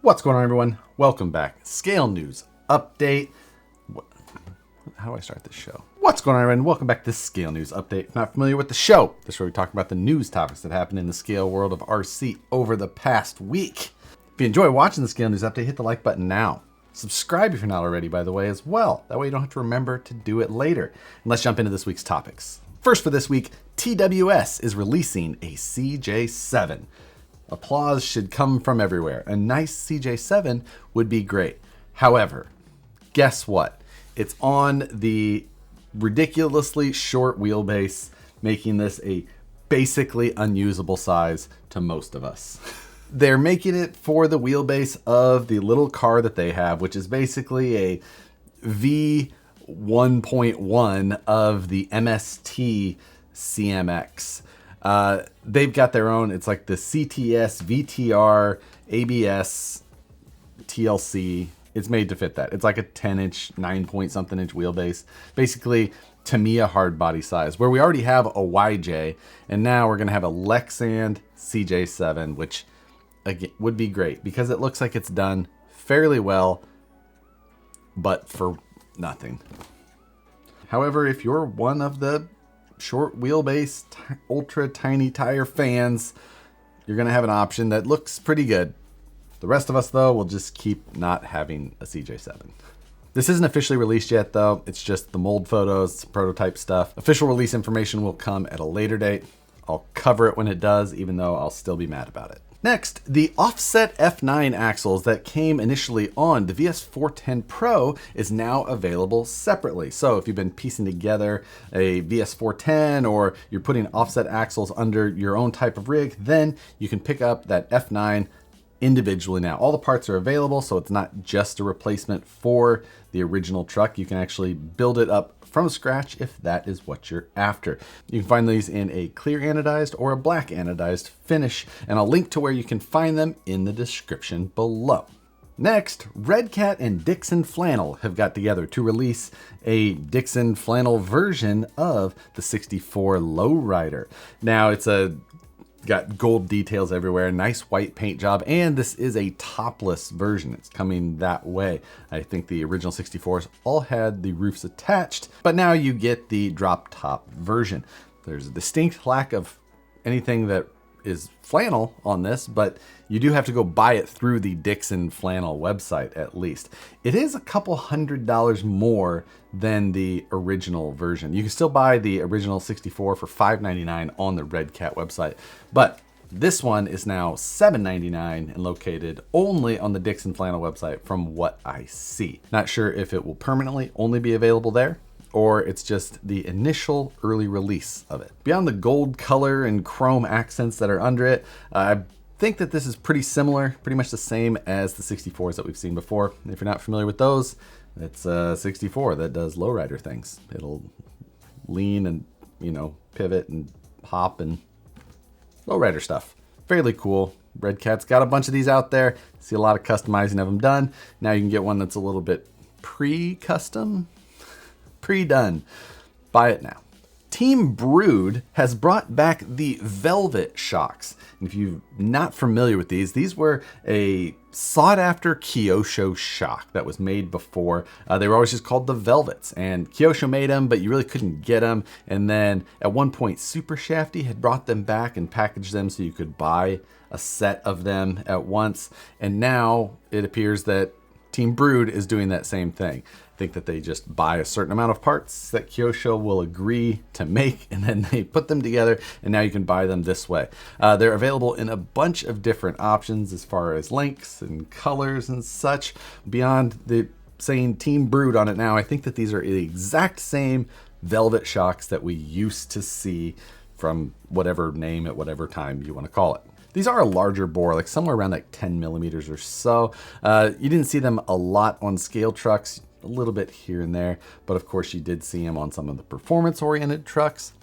What's going on, everyone? Welcome back. Scale News Update. How do I start this show? What's going on, everyone? Welcome back to Scale News Update. If not familiar with the show, this is where we talk about the news topics that happened in the scale world of RC over the past week. If you enjoy watching the Scale News Update, hit the like button now. Subscribe if you're not already, by the way, as well. That way you don't have to remember to do it later. And let's jump into this week's topics. First for this week, TWS is releasing a CJ7. Applause should come from everywhere. A nice CJ7 would be great. However, guess what? It's on the ridiculously short wheelbase, making this a basically unusable size to most of us. They're making it for the wheelbase of the little car that they have, which is basically a V1.1 of the MST CMX. They've got their own, it's like the CTS, VTR, ABS, TLC. It's made to fit that. It's like a 10-inch, 9-point-something inch wheelbase. Basically, Tamiya hard body size, where we already have a YJ, and now we're going to have a Lexand CJ7, which again would be great because it looks like it's done fairly well, but for nothing. However, if you're one of the short wheelbase, ultra tiny tire fans, you're going to have an option that looks pretty good. The rest of us, though, will just keep not having a CJ7. This isn't officially released yet, though. It's just the mold photos, prototype stuff. Official release information will come at a later date. I'll cover it when it does, even though I'll still be mad about it. Next, the offset F9 axles that came initially on the VS410 Pro is now available separately. So if you've been piecing together a VS410 or you're putting offset axles under your own type of rig, then you can pick up that F9 individually now. All the parts are available, so it's not just a replacement for the original truck. You can actually build it up from scratch if that is what you're after. You can find these in a clear anodized or a black anodized finish, and I'll link to where you can find them in the description below. Next, Redcat and Dixxon Flannel have got together to release a Dixxon Flannel version of the 64 Lowrider. Now it's got gold details everywhere, nice white paint job, and this is a topless version. It's coming that way. I think the original 64s all had the roofs attached, but now you get the drop top version. There's a distinct lack of anything that is flannel on this, but you do have to go buy it through the Dixxon Flannel website at least. It is a couple $100 more than the original version. You can still buy the original 64 for $5.99 on the Redcat website, but this one is now $7.99 and located only on the Dixxon Flannel website from what I see. Not sure if it will permanently only be available there, or it's just the initial early release of it. Beyond the gold color and chrome accents that are under it, I think that this is pretty similar, pretty much the same as the 64s that we've seen before. If you're not familiar with those, it's a 64 that does lowrider things. It'll lean and, pivot and hop and lowrider stuff. Fairly cool. Redcat's got a bunch of these out there. See a lot of customizing of them done. Now you can get one that's a little bit pre-custom. Pre-done. Buy it now. Team Brood has brought back the Velvet shocks. And if you're not familiar with these were a sought-after Kyosho shock that was made before. They were always just called the Velvets, and Kyosho made them, but you really couldn't get them. And then at one point, Super Shafty had brought them back and packaged them so you could buy a set of them at once. And now it appears that Team Brood is doing that same thing. I think that they just buy a certain amount of parts that Kyosho will agree to make, and then they put them together, and now you can buy them this way. They're available in a bunch of different options as far as lengths and colors and such. Beyond the saying Team Brood on it now, I think that these are the exact same Velvet shocks that we used to see from whatever name at whatever time you want to call it. These are a larger bore, like somewhere around like 10 millimeters or so. You didn't see them a lot on scale trucks, a little bit here and there, but of course you did see them on some of the performance-oriented trucks.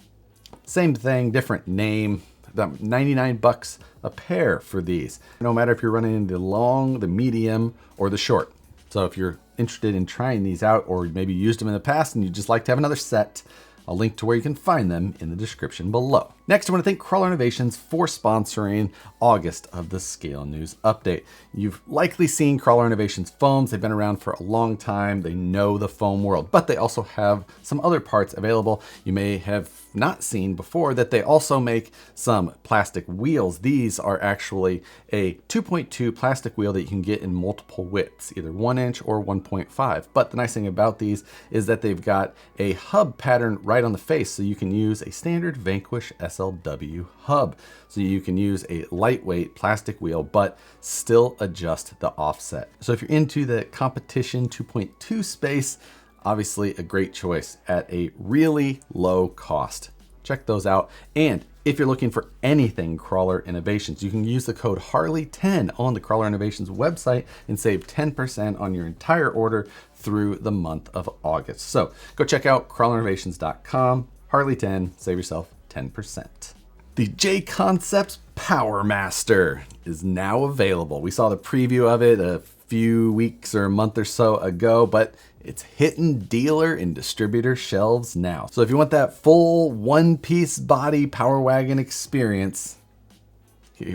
Same thing, different name. About 99 bucks a pair for these. No matter if you're running the long, the medium, or the short. So if you're interested in trying these out, or maybe used them in the past and you just like to have another set, I'll link to where you can find them in the description below. Next, I want to thank Crawler Innovations for sponsoring August of the Scale News Update. You've likely seen Crawler Innovations foams. They've been around for a long time. They know the foam world, but they also have some other parts available. You may have not seen before that they also make some plastic wheels. These are actually a 2.2 plastic wheel that you can get in multiple widths, either 1 inch or 1.5. But the nice thing about these is that they've got a hub pattern right on the face, so you can use a standard Vanquish SLW hub. So you can use a lightweight plastic wheel, but still adjust the offset. So if you're into the competition 2.2 space, obviously a great choice at a really low cost. Check those out. And if you're looking for anything Crawler Innovations, you can use the code Harley10 on the Crawler Innovations website and save 10% on your entire order through the month of August. So go check out crawlerinnovations.com, Harley10, save yourself 10%. The JConcepts Power Master is now available. We saw the preview of it a few weeks or a month or so ago, but it's hitting dealer and distributor shelves now. So if you want that full one-piece body Power Wagon experience,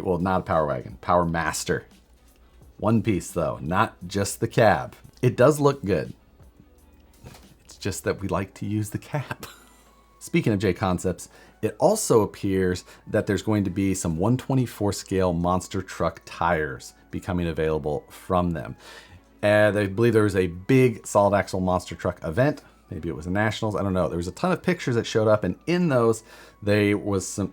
well, not a Power Wagon, Power Master. One piece though, not just the cab. It does look good. It's just that we like to use the cab. Speaking of JConcepts, it also appears that there's going to be some 124 scale monster truck tires becoming available from them. And I believe there was a big solid axle monster truck event. Maybe it was a Nationals, I don't know. There was a ton of pictures that showed up, and in those there was some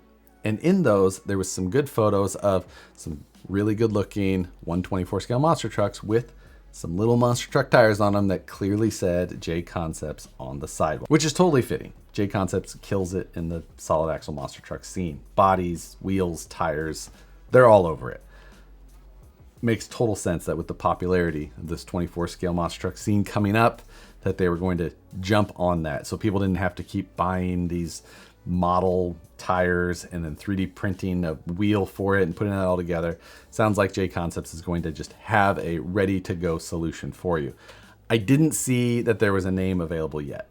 good photos of some really good looking 124 scale monster trucks with some little monster truck tires on them that clearly said JConcepts on the sidewall, which is totally fitting. JConcepts kills it in the solid axle monster truck scene. Bodies, wheels, tires, they're all over it. Makes total sense that with the popularity of this 24 scale monster truck scene coming up, that they were going to jump on that. So people didn't have to keep buying these model tires and then 3D printing a wheel for it and putting it all together. Sounds like JConcepts is going to just have a ready to go solution for you. I didn't see that there was a name available yet.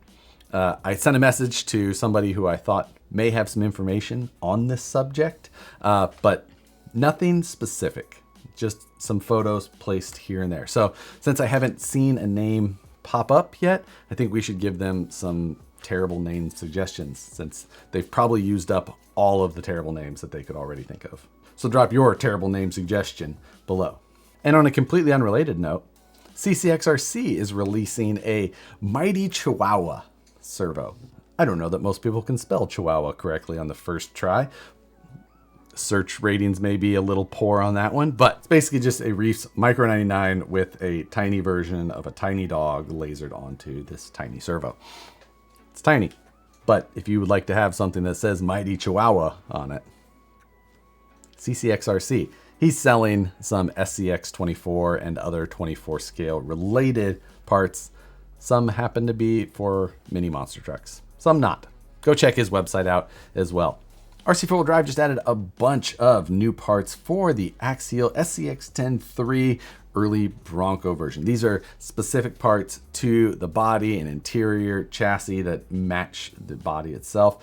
I sent a message to somebody who I thought may have some information on this subject, but nothing specific, just some photos placed here and there. So since I haven't seen a name pop up yet, I think we should give them some terrible name suggestions, since they've probably used up all of the terrible names that they could already think of. So drop your terrible name suggestion below. And on a completely unrelated note, CCXRC is releasing a mighty Chihuahua servo. I don't know that most people can spell Chihuahua correctly on the first try. Search ratings may be a little poor on that one, but it's basically just a Reef's Micro 99 with a tiny version of a tiny dog lasered onto this tiny servo. It's tiny, but if you would like to have something that says Mighty Chihuahua on it, CCXRC. He's selling some SCX24 and other 24 scale related parts. Some happen to be for mini monster trucks, some not. Go check his website out as well. RC 4-wheel drive just added a bunch of new parts for the Axial SCX10-3 early Bronco version. These are specific parts to the body and interior chassis that match the body itself.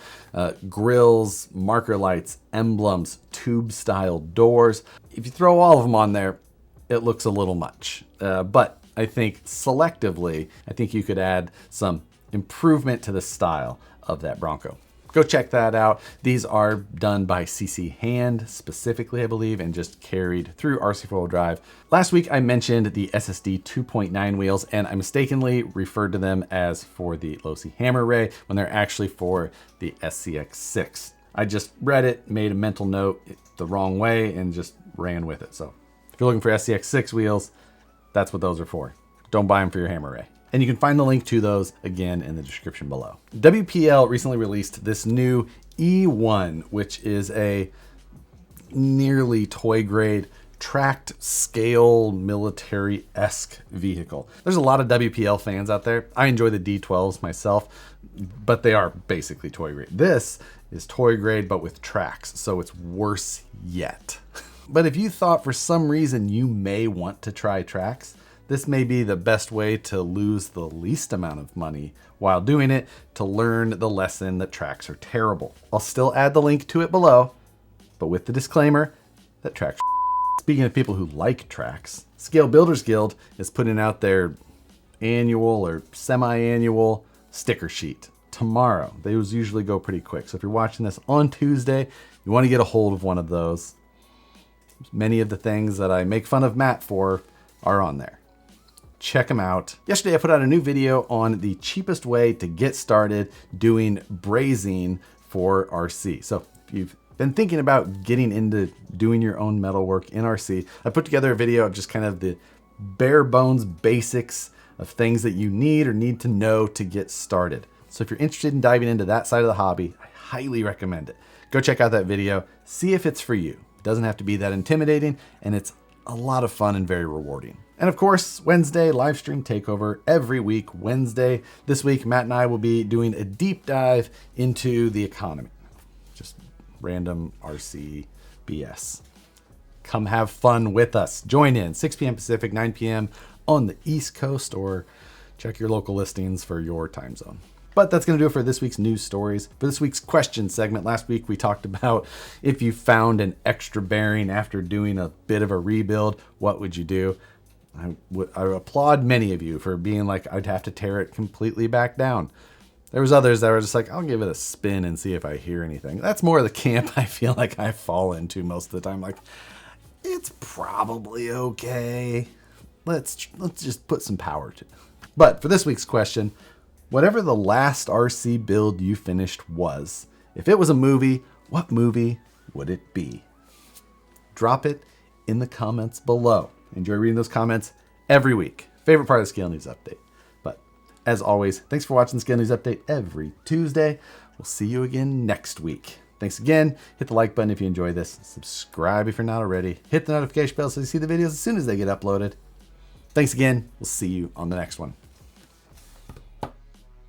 Grills, marker lights, emblems, tube style doors. If you throw all of them on there, it looks a little much. But I think selectively, I think you could add some improvement to the style of that Bronco. Go check that out. These are done by CC Hand specifically, I believe, and just carried through RC 4-wheel drive. Last week, I mentioned the SSD 2.9 wheels, and I mistakenly referred to them as for the Losi Hammer Ray when they're actually for the SCX6. I just read it, made a mental note the wrong way, and just ran with it. So if you're looking for SCX6 wheels, that's what those are for. Don't buy them for your Hammer Ray. And you can find the link to those again in the description below. WPL recently released this new E1, which is a nearly toy grade tracked scale military-esque vehicle. There's a lot of WPL fans out there. I enjoy the D12s myself, but they are basically toy grade. This is toy grade, but with tracks, so it's worse yet. But if you thought for some reason you may want to try tracks, this may be the best way to lose the least amount of money while doing it, to learn the lesson that tracks are terrible. I'll still add the link to it below, but with the disclaimer that tracks. Speaking of people who like tracks, Scale Builders Guild is putting out their annual or semi-annual sticker sheet tomorrow. Those usually go pretty quick. So if you're watching this on Tuesday, you want to get a hold of one of those. Many of the things that I make fun of Matt for are on there. Check them out. Yesterday I put out a new video on the cheapest way to get started doing brazing for RC. So if you've been thinking about getting into doing your own metalwork in RC, I put together a video of just kind of the bare bones basics of things that you need or need to know to get started. So if you're interested in diving into that side of the hobby, I highly recommend it. Go check out that video, see if it's for you. It doesn't have to be that intimidating, and it's a lot of fun and very rewarding. And of course, Wednesday, live stream takeover every week, Wednesday. This week, Matt and I will be doing a deep dive into the economy. Just random RC BS. Come have fun with us. Join in, 6 p.m. Pacific, 9 p.m. on the East Coast, or check your local listings for your time zone. But that's going to do it for this week's news stories. For this week's question segment, last week we talked about if you found an extra bearing after doing a bit of a rebuild, what would you do? I applaud many of you for being like, I'd have to tear it completely back down. There was others that were just like, I'll give it a spin and see if I hear anything. That's more of the camp I feel like I fall into most of the time. Like, it's probably okay. Let's just put some power to it. But for this week's question, whatever the last RC build you finished was, if it was a movie, what movie would it be? Drop it in the comments below. Enjoy reading those comments every week. Favorite part of the Scale News Update. But as always, thanks for watching the Scale News Update every Tuesday. We'll see you again next week. Thanks again. Hit the like button if you enjoy this. Subscribe if you're not already. Hit the notification bell so you see the videos as soon as they get uploaded. Thanks again. We'll see you on the next one.